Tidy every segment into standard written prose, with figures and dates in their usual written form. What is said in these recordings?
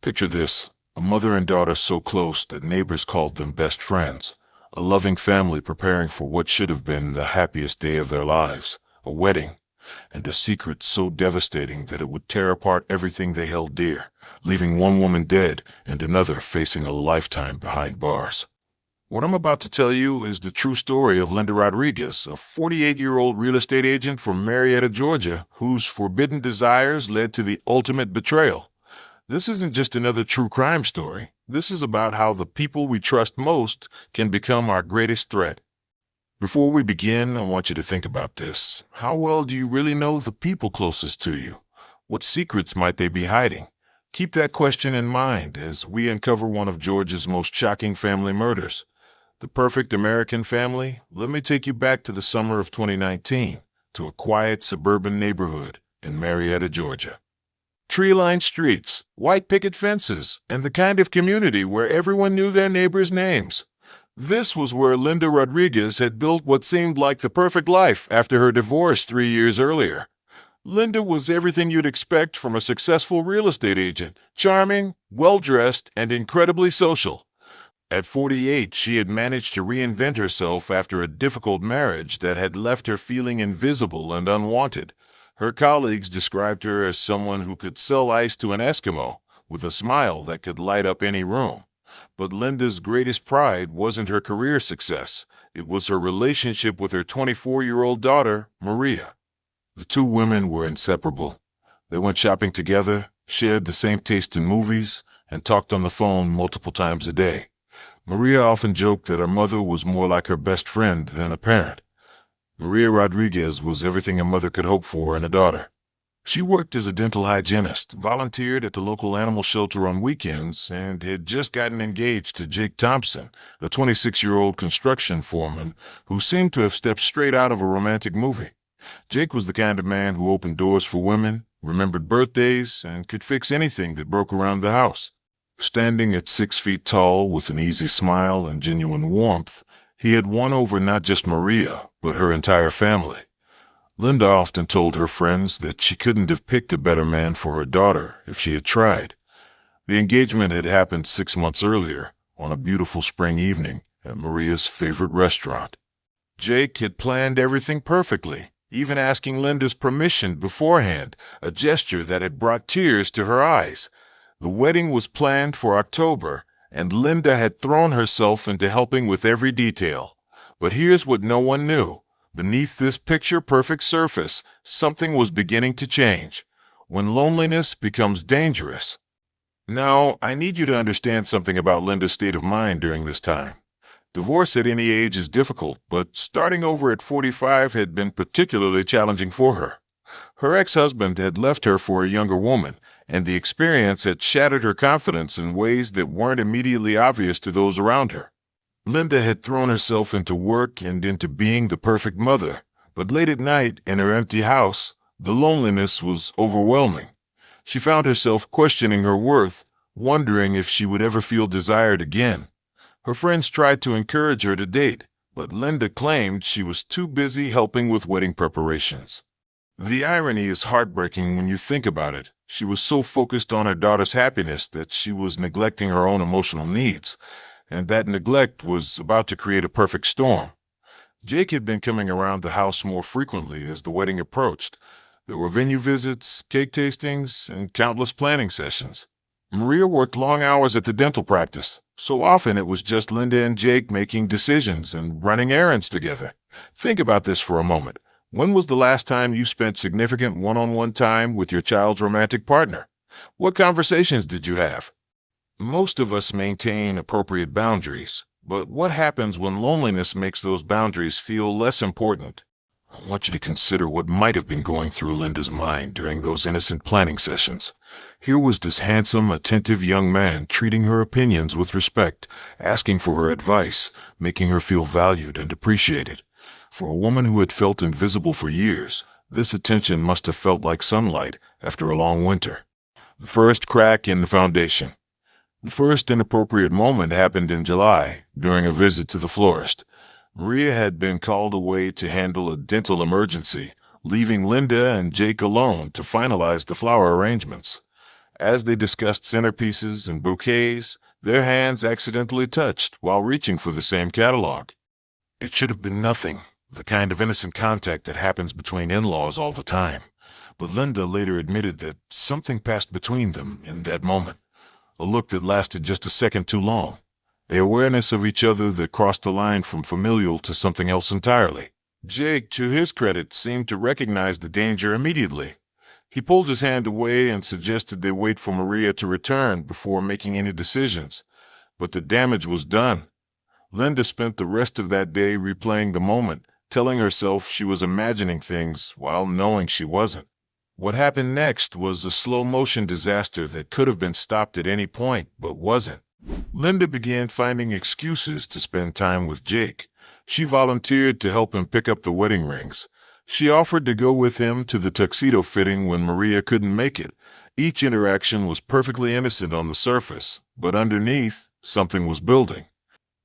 Picture this, a mother and daughter so close that neighbors called them best friends. A loving family preparing for what should have been the happiest day of their lives, a wedding, and a secret so devastating that it would tear apart everything they held dear, leaving one woman dead and another facing a lifetime behind bars. What I'm about to tell you is the true story of Linda Rodriguez, a 48-year-old real estate agent from Marietta, Georgia, whose forbidden desires led to the ultimate betrayal. This isn't just another true crime story. This is about how the people we trust most can become our greatest threat. Before we begin, I want you to think about this. How well do you really know the people closest to you? What secrets might they be hiding? Keep that question in mind as we uncover one of Georgia's most shocking family murders. The perfect American family? Let me take you back to the summer of 2019, to a quiet suburban neighborhood in Marietta, Georgia. Tree-lined streets, white picket fences, and the kind of community where everyone knew their neighbors' names. This was where Linda Rodriguez had built what seemed like the perfect life after her divorce 3 years earlier. Linda was everything you'd expect from a successful real estate agent, charming, well-dressed, and incredibly social. At 48, she had managed to reinvent herself after a difficult marriage that had left her feeling invisible and unwanted. Her colleagues described her as someone who could sell ice to an Eskimo, with a smile that could light up any room. But Linda's greatest pride wasn't her career success. It was her relationship with her 24-year-old daughter, Maria. The two women were inseparable. They went shopping together, shared the same taste in movies, and talked on the phone multiple times a day. Maria often joked that her mother was more like her best friend than a parent. Maria Rodriguez was everything a mother could hope for in a daughter. She worked as a dental hygienist, volunteered at the local animal shelter on weekends, and had just gotten engaged to Jake Thompson, a 26-year-old construction foreman who seemed to have stepped straight out of a romantic movie. Jake was the kind of man who opened doors for women, remembered birthdays, and could fix anything that broke around the house. Standing at 6 feet tall with an easy smile and genuine warmth, he had won over not just Maria, but her entire family. Linda often told her friends that she couldn't have picked a better man for her daughter if she had tried. The engagement had happened 6 months earlier, on a beautiful spring evening at Maria's favorite restaurant. Jake had planned everything perfectly, even asking Linda's permission beforehand, a gesture that had brought tears to her eyes. The wedding was planned for October, and Linda had thrown herself into helping with every detail. But here's what no one knew. Beneath this picture-perfect surface, something was beginning to change. When loneliness becomes dangerous. Now, I need you to understand something about Linda's state of mind during this time. Divorce at any age is difficult, but starting over at 45 had been particularly challenging for her. Her ex-husband had left her for a younger woman, and the experience had shattered her confidence in ways that weren't immediately obvious to those around her. Linda had thrown herself into work and into being the perfect mother, but late at night, in her empty house, the loneliness was overwhelming. She found herself questioning her worth, wondering if she would ever feel desired again. Her friends tried to encourage her to date, but Linda claimed she was too busy helping with wedding preparations. The irony is heartbreaking when you think about it. She was so focused on her daughter's happiness that she was neglecting her own emotional needs, and that neglect was about to create a perfect storm. Jake had been coming around the house more frequently as the wedding approached. There were venue visits, cake tastings, and countless planning sessions. Maria worked long hours at the dental practice, so often it was just Linda and Jake making decisions and running errands together. Think about this for a moment. When was the last time you spent significant one-on-one time with your child's romantic partner? What conversations did you have? Most of us maintain appropriate boundaries, but what happens when loneliness makes those boundaries feel less important? I want you to consider what might have been going through Linda's mind during those innocent planning sessions. Here was this handsome, attentive young man treating her opinions with respect, asking for her advice, making her feel valued and appreciated. For a woman who had felt invisible for years, this attention must have felt like sunlight after a long winter. The first crack in the foundation. The first inappropriate moment happened in July, during a visit to the florist. Maria had been called away to handle a dental emergency, leaving Linda and Jake alone to finalize the flower arrangements. As they discussed centerpieces and bouquets, their hands accidentally touched while reaching for the same catalog. It should have been nothing, the kind of innocent contact that happens between in-laws all the time. But Linda later admitted that something passed between them in that moment, a look that lasted just a second too long, the awareness of each other that crossed the line from familial to something else entirely. Jake, to his credit, seemed to recognize the danger immediately. He pulled his hand away and suggested they wait for Maria to return before making any decisions. But the damage was done. Linda spent the rest of that day replaying the moment, telling herself she was imagining things while knowing she wasn't. What happened next was a slow-motion disaster that could have been stopped at any point, but wasn't. Linda began finding excuses to spend time with Jake. She volunteered to help him pick up the wedding rings. She offered to go with him to the tuxedo fitting when Maria couldn't make it. Each interaction was perfectly innocent on the surface, but underneath, something was building.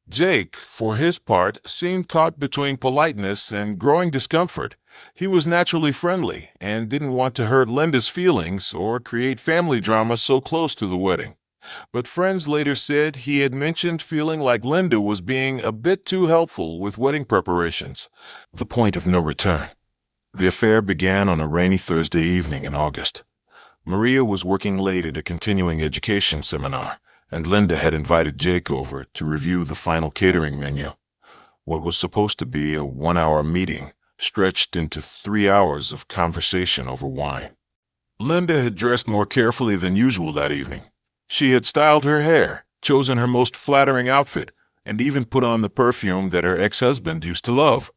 Jake, for his part, seemed caught between politeness and growing discomfort. He was naturally friendly and didn't want to hurt Linda's feelings or create family drama so close to the wedding. But friends later said he had mentioned feeling like Linda was being a bit too helpful with wedding preparations. The point of no return. The affair began on a rainy Thursday evening in August. Maria was working late at a continuing education seminar, and Linda had invited Jake over to review the final catering menu. What was supposed to be a 1-hour meeting stretched into 3 hours of conversation over wine. Linda had dressed more carefully than usual that evening. She had styled her hair, chosen her most flattering outfit, and even put on the perfume that her ex-husband used to love.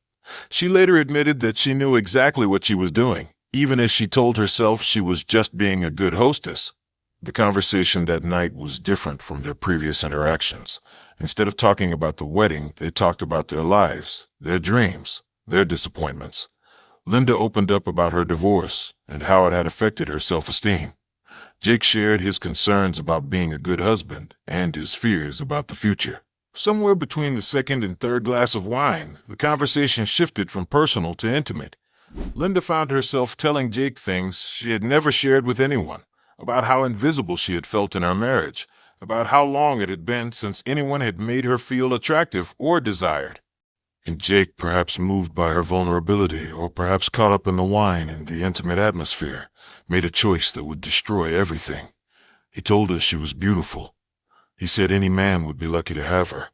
She later admitted that she knew exactly what she was doing, even as she told herself she was just being a good hostess. The conversation that night was different from their previous interactions. Instead of talking about the wedding, they talked about their lives, their dreams, their disappointments. Linda opened up about her divorce and how it had affected her self-esteem. Jake shared his concerns about being a good husband and his fears about the future. Somewhere between the second and third glass of wine, the conversation shifted from personal to intimate. Linda found herself telling Jake things she had never shared with anyone, about how invisible she had felt in her marriage, about how long it had been since anyone had made her feel attractive or desired. And Jake, perhaps moved by her vulnerability or perhaps caught up in the wine and the intimate atmosphere, made a choice that would destroy everything. He told her she was beautiful. He said any man would be lucky to have her.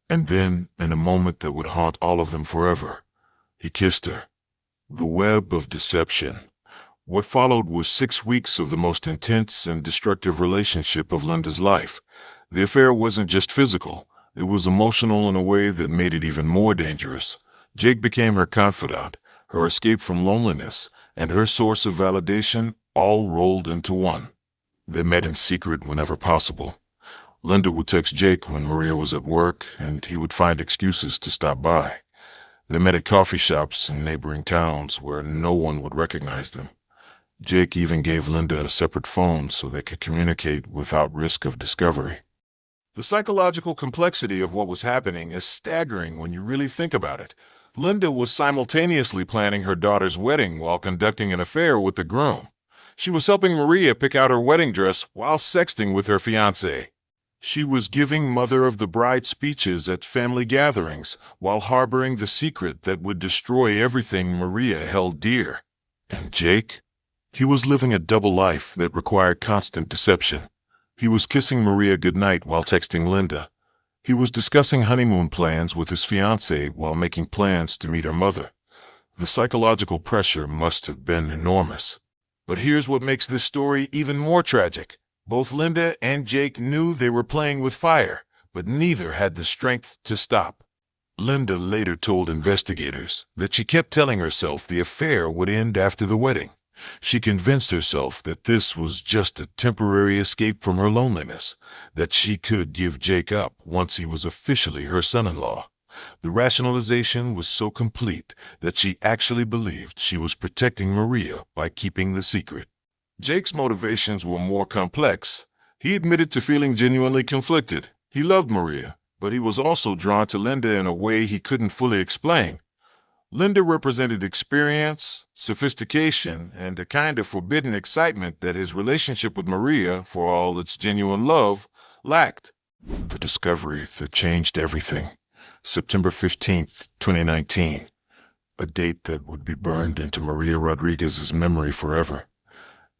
And then, in a moment that would haunt all of them forever, he kissed her. The web of deception. What followed was 6 weeks of the most intense and destructive relationship of Linda's life. The affair wasn't just physical. It was emotional in a way that made it even more dangerous. Jake became her confidant, her escape from loneliness, and her source of validation, all rolled into one. They met in secret whenever possible. Linda would text Jake when Maria was at work, and he would find excuses to stop by. They met at coffee shops in neighboring towns where no one would recognize them. Jake even gave Linda a separate phone so they could communicate without risk of discovery. The psychological complexity of what was happening is staggering when you really think about it. Linda was simultaneously planning her daughter's wedding while conducting an affair with the groom. She was helping Maria pick out her wedding dress while sexting with her fiancé. She was giving mother of the bride speeches at family gatherings while harboring the secret that would destroy everything Maria held dear. And Jake? He was living a double life that required constant deception. He was kissing Maria goodnight while texting Linda. He was discussing honeymoon plans with his fiancée while making plans to meet her mother. The psychological pressure must have been enormous. But here's what makes this story even more tragic. Both Linda and Jake knew they were playing with fire, but neither had the strength to stop. Linda later told investigators that she kept telling herself the affair would end after the wedding. She convinced herself that this was just a temporary escape from her loneliness, that she could give Jake up once he was officially her son-in-law. The rationalization was so complete that she actually believed she was protecting Maria by keeping the secret. Jake's motivations were more complex. He admitted to feeling genuinely conflicted. He loved Maria, but he was also drawn to Linda in a way he couldn't fully explain. Linda represented experience, sophistication, and a kind of forbidden excitement that his relationship with Maria, for all its genuine love, lacked. The discovery that changed everything. September 15th, 2019. A date that would be burned into Maria Rodriguez's memory forever.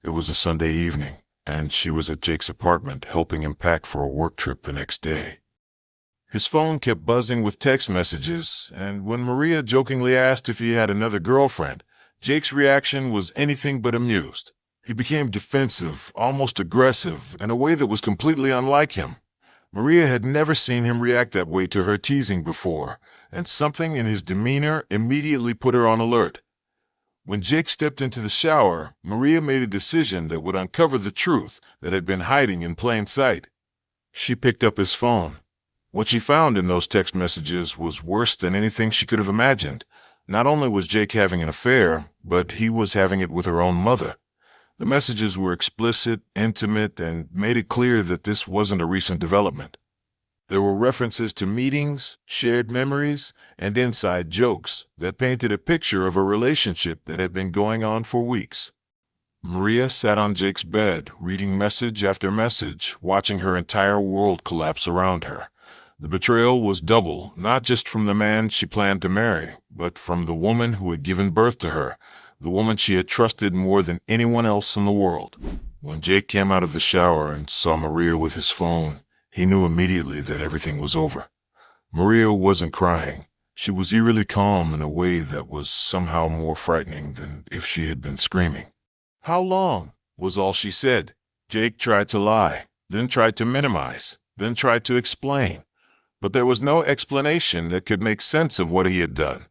It was a Sunday evening, and she was at Jake's apartment helping him pack for a work trip the next day. His phone kept buzzing with text messages, and when Maria jokingly asked if he had another girlfriend, Jake's reaction was anything but amused. He became defensive, almost aggressive, in a way that was completely unlike him. Maria had never seen him react that way to her teasing before, and something in his demeanor immediately put her on alert. When Jake stepped into the shower, Maria made a decision that would uncover the truth that had been hiding in plain sight. She picked up his phone. What she found in those text messages was worse than anything she could have imagined. Not only was Jake having an affair, but he was having it with her own mother. The messages were explicit, intimate, and made it clear that this wasn't a recent development. There were references to meetings, shared memories, and inside jokes that painted a picture of a relationship that had been going on for weeks. Maria sat on Jake's bed, reading message after message, watching her entire world collapse around her. The betrayal was double, not just from the man she planned to marry, but from the woman who had given birth to her, the woman she had trusted more than anyone else in the world. When Jake came out of the shower and saw Maria with his phone, he knew immediately that everything was over. Maria wasn't crying. She was eerily calm in a way that was somehow more frightening than if she had been screaming. "How long?" was all she said. Jake tried to lie, then tried to minimize, then tried to explain. But there was no explanation that could make sense of what he had done.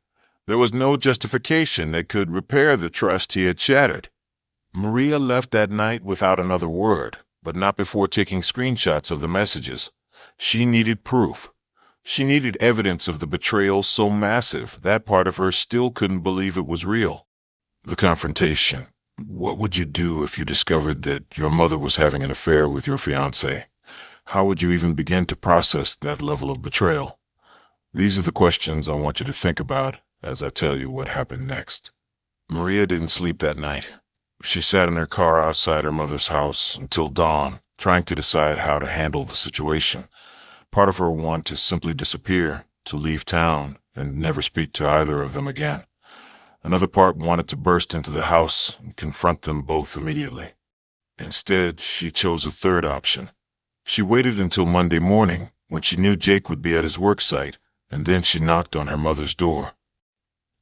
There was no justification that could repair the trust he had shattered. Maria left that night without another word, but not before taking screenshots of the messages. She needed proof. She needed evidence of the betrayal so massive that part of her still couldn't believe it was real. The confrontation. What would you do if you discovered that your mother was having an affair with your fiancé? How would you even begin to process that level of betrayal? These are the questions I want you to think about as I tell you what happened next. Maria didn't sleep that night. She sat in her car outside her mother's house until dawn, trying to decide how to handle the situation. Part of her wanted to simply disappear, to leave town, and never speak to either of them again. Another part wanted to burst into the house and confront them both immediately. Instead, she chose a third option. She waited until Monday morning, when she knew Jake would be at his work site, and then she knocked on her mother's door.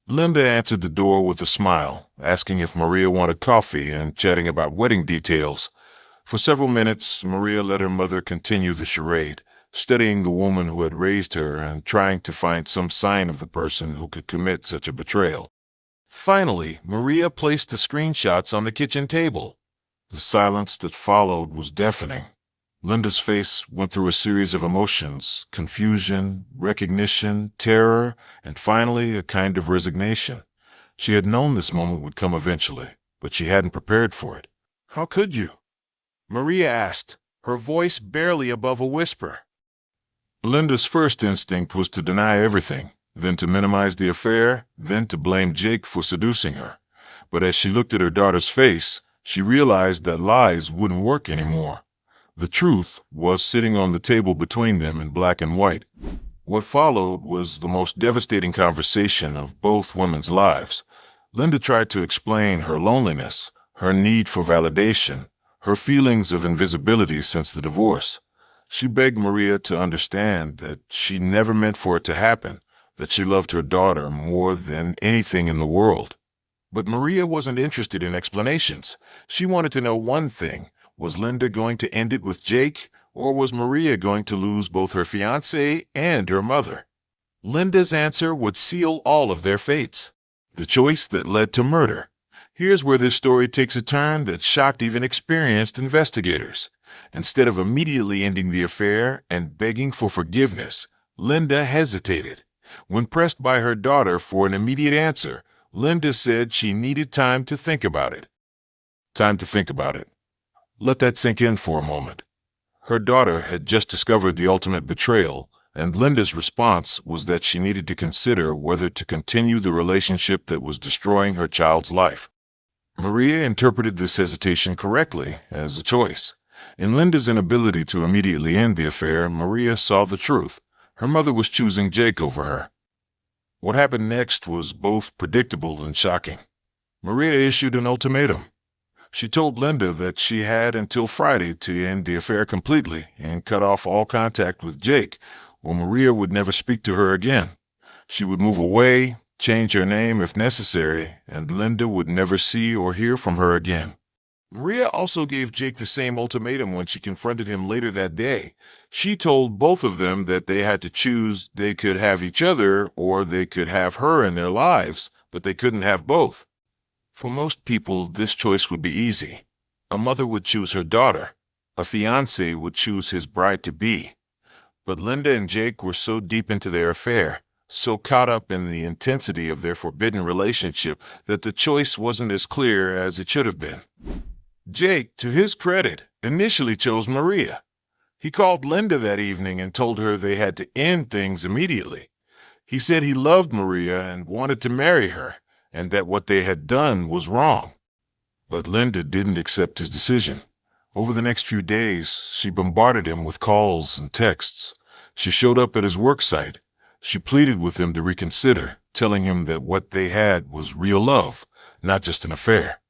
Linda answered the door with a smile, asking if Maria wanted coffee and chatting about wedding details. For several minutes, Maria let her mother continue the charade, studying the woman who had raised her and trying to find some sign of the person who could commit such a betrayal. Finally, Maria placed the screenshots on the kitchen table. The silence that followed was deafening. Linda's face went through a series of emotions: confusion, recognition, terror, and finally a kind of resignation. She had known this moment would come eventually, but she hadn't prepared for it. "How could you?" Maria asked, her voice barely above a whisper. Linda's first instinct was to deny everything, then to minimize the affair, then to blame Jake for seducing her. But as she looked at her daughter's face, she realized that lies wouldn't work anymore. The truth was sitting on the table between them in black and white. What followed was the most devastating conversation of both women's lives. Linda tried to explain her loneliness, her need for validation, her feelings of invisibility since the divorce. She begged Maria to understand that she never meant for it to happen, that she loved her daughter more than anything in the world. But Maria wasn't interested in explanations. She wanted to know one thing. Was Linda going to end it with Jake, or was Maria going to lose both her fiancé and her mother? Linda's answer would seal all of their fates. The choice that led to murder. Here's where this story takes a turn that shocked even experienced investigators. Instead of immediately ending the affair and begging for forgiveness, Linda hesitated. When pressed by her daughter for an immediate answer, Linda said she needed time to think about it. Time to think about it. Let that sink in for a moment. Her daughter had just discovered the ultimate betrayal, and Linda's response was that she needed to consider whether to continue the relationship that was destroying her child's life. Maria interpreted this hesitation correctly, as a choice. In Linda's inability to immediately end the affair, Maria saw the truth. Her mother was choosing Jake over her. What happened next was both predictable and shocking. Maria issued an ultimatum. She told Linda that she had until Friday to end the affair completely and cut off all contact with Jake, or Maria would never speak to her again. She would move away, change her name if necessary, and Linda would never see or hear from her again. Maria also gave Jake the same ultimatum when she confronted him later that day. She told both of them that they had to choose. They could have each other or they could have her in their lives, but they couldn't have both. For most people, this choice would be easy. A mother would choose her daughter. A fiancé would choose his bride-to-be. But Linda and Jake were so deep into their affair, so caught up in the intensity of their forbidden relationship, that the choice wasn't as clear as it should have been. Jake, to his credit, initially chose Maria. He called Linda that evening and told her they had to end things immediately. He said he loved Maria and wanted to marry her, and that what they had done was wrong. But Linda didn't accept his decision. Over the next few days, she bombarded him with calls and texts. She showed up at his work site. She pleaded with him to reconsider, telling him that what they had was real love, not just an affair.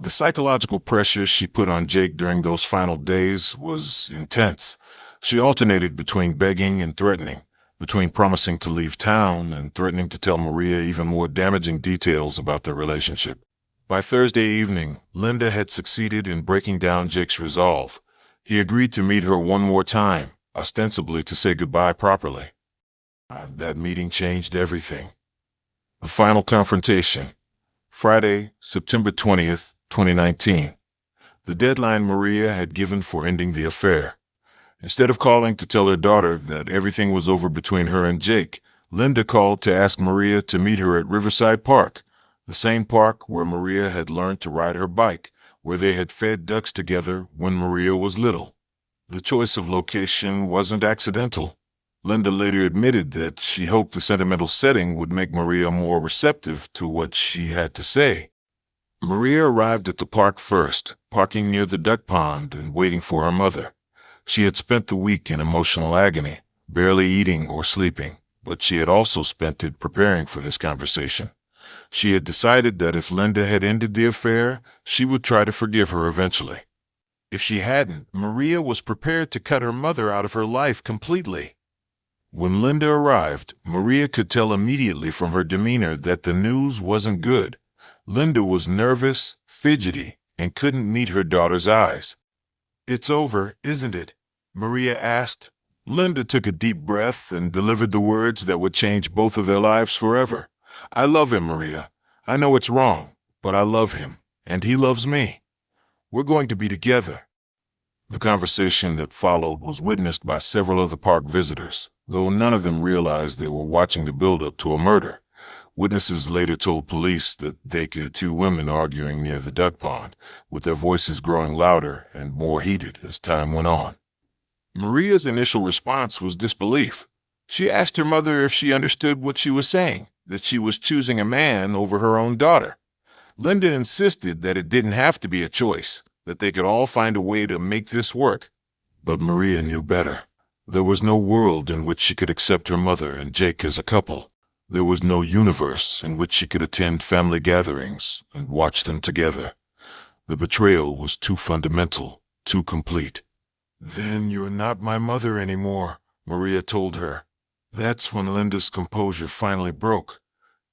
The psychological pressure she put on Jake during those final days was intense. She alternated between begging and threatening, between promising to leave town and threatening to tell Maria even more damaging details about their relationship. By Thursday evening, Linda had succeeded in breaking down Jake's resolve. He agreed to meet her one more time, ostensibly to say goodbye properly. That meeting changed everything. The final confrontation. Friday, September 20th, 2019. The deadline Maria had given for ending the affair. Instead of calling to tell her daughter that everything was over between her and Jake, Linda called to ask Maria to meet her at Riverside Park, the same park where Maria had learned to ride her bike, where they had fed ducks together when Maria was little. The choice of location wasn't accidental. Linda later admitted that she hoped the sentimental setting would make Maria more receptive to what she had to say. Maria arrived at the park first, parking near the duck pond and waiting for her mother. She had spent the week in emotional agony, barely eating or sleeping, but she had also spent it preparing for this conversation. She had decided that if Linda had ended the affair, she would try to forgive her eventually. If she hadn't, Maria was prepared to cut her mother out of her life completely. When Linda arrived, Maria could tell immediately from her demeanor that the news wasn't good. Linda was nervous, fidgety, and couldn't meet her daughter's eyes. "It's over, isn't it?" Maria asked. Linda took a deep breath and delivered the words that would change both of their lives forever. "I love him, Maria. I know it's wrong, but I love him, and he loves me. We're going to be together." The conversation that followed was witnessed by several other park visitors, though none of them realized they were watching the build-up to a murder. Witnesses later told police that they could two women arguing near the duck pond, with their voices growing louder and more heated as time went on. Maria's initial response was disbelief. She asked her mother if she understood what she was saying, that she was choosing a man over her own daughter. Linda insisted that it didn't have to be a choice, that they could all find a way to make this work. But Maria knew better. There was no world in which she could accept her mother and Jake as a couple. There was no universe in which she could attend family gatherings and watch them together. The betrayal was too fundamental, too complete. "Then you're not my mother anymore," Maria told her. That's when Linda's composure finally broke.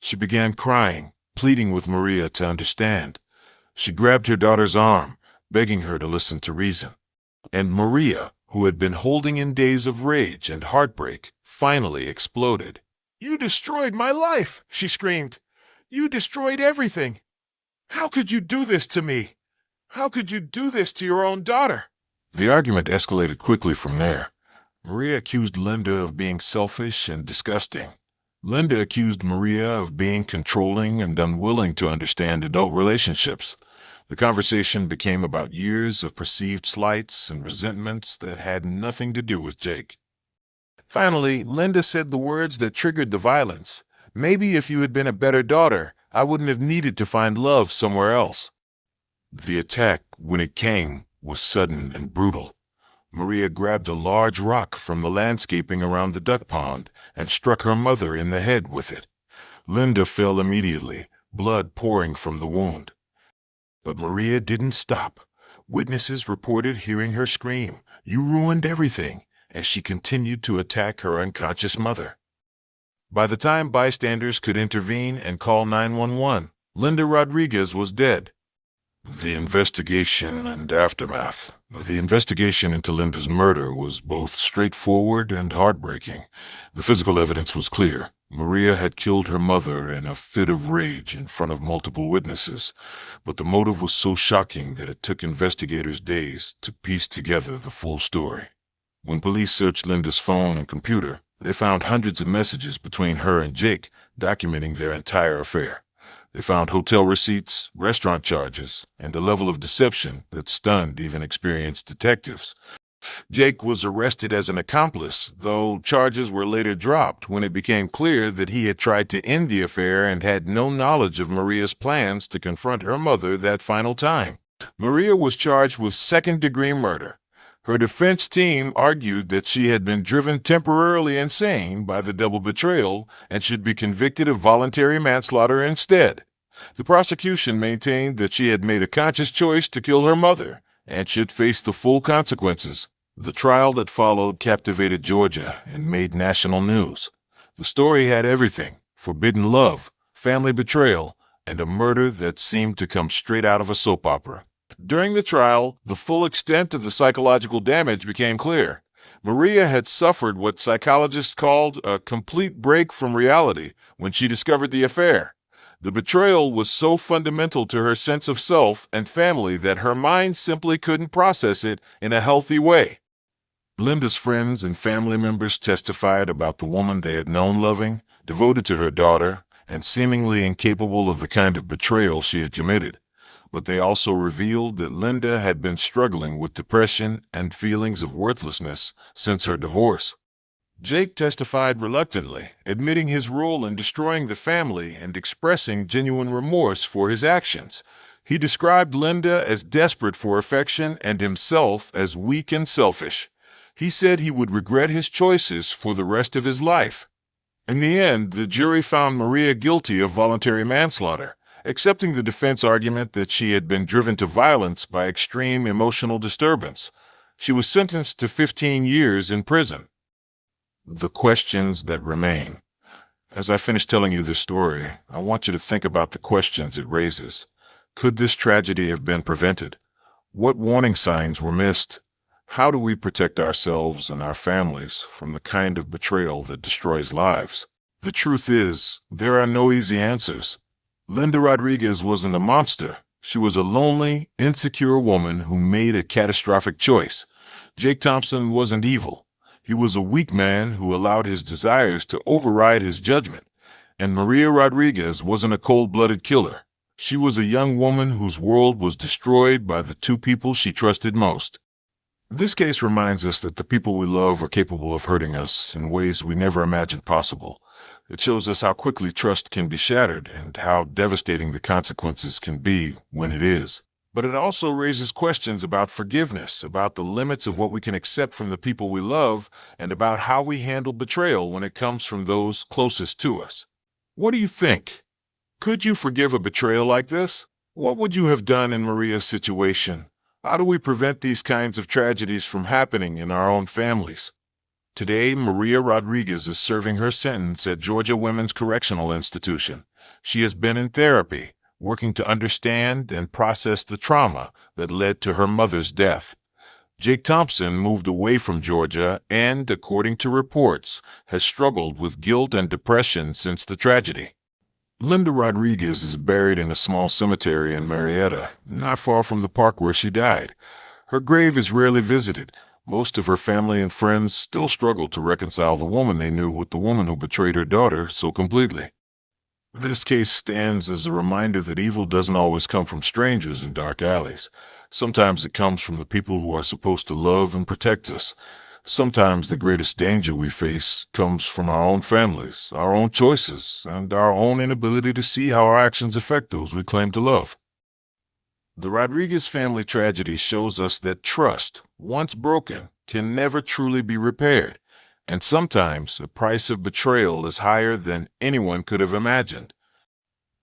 She began crying, pleading with Maria to understand. She grabbed her daughter's arm, begging her to listen to reason. And Maria, who had been holding in days of rage and heartbreak, finally exploded. "You destroyed my life," she screamed. "You destroyed everything. How could you do this to me? How could you do this to your own daughter?" The argument escalated quickly from there. Maria accused Linda of being selfish and disgusting. Linda accused Maria of being controlling and unwilling to understand adult relationships. The conversation became about years of perceived slights and resentments that had nothing to do with Jake. Finally, Linda said the words that triggered the violence. "Maybe if you had been a better daughter, I wouldn't have needed to find love somewhere else." The attack, when it came, was sudden and brutal. Maria grabbed a large rock from the landscaping around the duck pond and struck her mother in the head with it. Linda fell immediately, blood pouring from the wound. But Maria didn't stop. Witnesses reported hearing her scream, "You ruined everything," as she continued to attack her unconscious mother. By the time bystanders could intervene and call 911, Linda Rodriguez was dead. The investigation and aftermath. The investigation into Linda's murder was both straightforward and heartbreaking. The physical evidence was clear. Maria had killed her mother in a fit of rage in front of multiple witnesses, but the motive was so shocking that it took investigators days to piece together the full story. When police searched Linda's phone and computer, they found hundreds of messages between her and Jake, documenting their entire affair. They found hotel receipts, restaurant charges, and a level of deception that stunned even experienced detectives. Jake was arrested as an accomplice, though charges were later dropped when it became clear that he had tried to end the affair and had no knowledge of Maria's plans to confront her mother that final time. Maria was charged with second-degree murder. Her defense team argued that she had been driven temporarily insane by the double betrayal and should be convicted of voluntary manslaughter instead. The prosecution maintained that she had made a conscious choice to kill her mother and should face the full consequences. The trial that followed captivated Georgia and made national news. The story had everything: forbidden love, family betrayal, and a murder that seemed to come straight out of a soap opera. During the trial, the full extent of the psychological damage became clear. Maria had suffered what psychologists called a complete break from reality when she discovered the affair. The betrayal was so fundamental to her sense of self and family that her mind simply couldn't process it in a healthy way. Linda's friends and family members testified about the woman they had known loving, devoted to her daughter, and seemingly incapable of the kind of betrayal she had committed. But they also revealed that Linda had been struggling with depression and feelings of worthlessness since her divorce. Jake testified reluctantly, admitting his role in destroying the family and expressing genuine remorse for his actions. He described Linda as desperate for affection and himself as weak and selfish. He said he would regret his choices for the rest of his life. In the end, the jury found Maria guilty of voluntary manslaughter, accepting the defense argument that she had been driven to violence by extreme emotional disturbance. She was sentenced to 15 years in prison. The questions that remain. As I finish telling you this story, I want you to think about the questions it raises. Could this tragedy have been prevented? What warning signs were missed? How do we protect ourselves and our families from the kind of betrayal that destroys lives? The truth is, there are no easy answers. Linda Rodriguez wasn't a monster. She was a lonely, insecure woman who made a catastrophic choice. Jake Thompson wasn't evil. He was a weak man who allowed his desires to override his judgment. And Maria Rodriguez wasn't a cold-blooded killer. She was a young woman whose world was destroyed by the two people she trusted most. This case reminds us that the people we love are capable of hurting us in ways we never imagined possible. It shows us how quickly trust can be shattered and how devastating the consequences can be when it is. But it also raises questions about forgiveness, about the limits of what we can accept from the people we love, and about how we handle betrayal when it comes from those closest to us. What do you think? Could you forgive a betrayal like this? What would you have done in Maria's situation? How do we prevent these kinds of tragedies from happening in our own families? Today, Maria Rodriguez is serving her sentence at Georgia Women's Correctional Institution. She has been in therapy, working to understand and process the trauma that led to her mother's death. Jake Thompson moved away from Georgia and, according to reports, has struggled with guilt and depression since the tragedy. Linda Rodriguez is buried in a small cemetery in Marietta, not far from the park where she died. Her grave is rarely visited. Most of her family and friends still struggle to reconcile the woman they knew with the woman who betrayed her daughter so completely. This case stands as a reminder that evil doesn't always come from strangers in dark alleys. Sometimes it comes from the people who are supposed to love and protect us. Sometimes the greatest danger we face comes from our own families, our own choices, and our own inability to see how our actions affect those we claim to love. The Rodriguez family tragedy shows us that trust, once broken, can never truly be repaired, and sometimes the price of betrayal is higher than anyone could have imagined.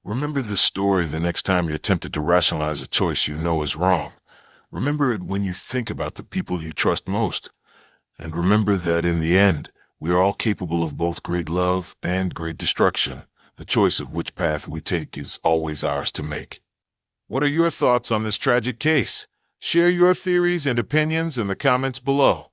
Remember this story the next time you're tempted to rationalize a choice you know is wrong. Remember it when you think about the people you trust most. And remember that in the end, we are all capable of both great love and great destruction. The choice of which path we take is always ours to make. What are your thoughts on this tragic case? Share your theories and opinions in the comments below.